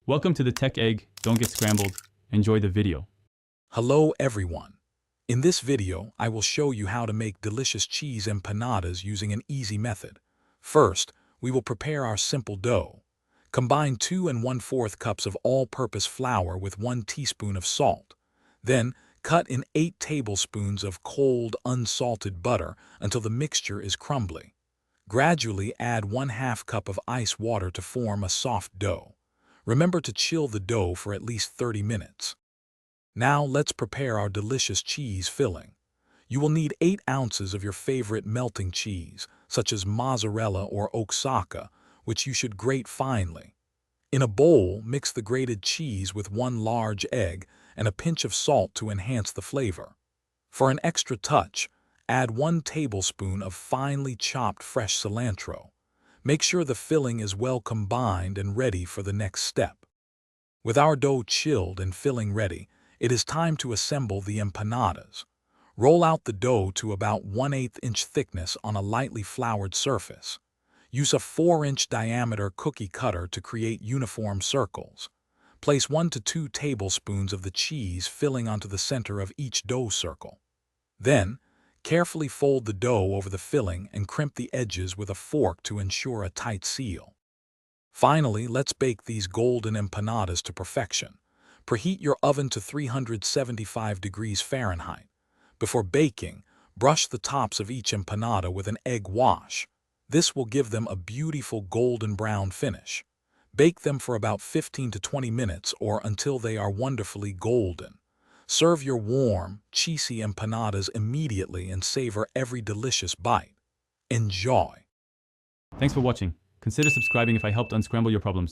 Welcome to the Tech Egg. Don't get scrambled. Enjoy the video. Hello everyone. In this video, I will show you how to make delicious cheese empanadas using an easy method. First, we will prepare our simple dough. Combine 2 1/4 cups of all-purpose flour with 1 teaspoon of salt. Then, cut in 8 tablespoons of cold, unsalted butter until the mixture is crumbly. Gradually add 1/2 cup of ice water to form a soft dough. Remember to chill the dough for at least 30 minutes. Now let's prepare our delicious cheese filling. You will need 8 ounces of your favorite melting cheese, such as mozzarella or oaxaca, which you should grate finely. In a bowl, mix the grated cheese with 1 large egg and a pinch of salt to enhance the flavor. For an extra touch, add 1 tablespoon of finely chopped fresh cilantro. Make sure the filling is well combined and ready for the next step. With our dough chilled and filling ready, it is time to assemble the empanadas. Roll out the dough to about 1/8 inch thickness on a lightly floured surface. Use a 4-inch diameter cookie cutter to create uniform circles. Place 1 to 2 tablespoons of the cheese filling onto the center of each dough circle. Then, carefully fold the dough over the filling and crimp the edges with a fork to ensure a tight seal. Finally, let's bake these golden empanadas to perfection. Preheat your oven to 375 degrees Fahrenheit. Before baking, brush the tops of each empanada with an egg wash. This will give them a beautiful golden brown finish. Bake them for about 15 to 20 minutes or until they are wonderfully golden. Serve your warm, cheesy empanadas immediately and savor every delicious bite. Enjoy! Thanks for watching. Consider subscribing if I helped unscramble your problems.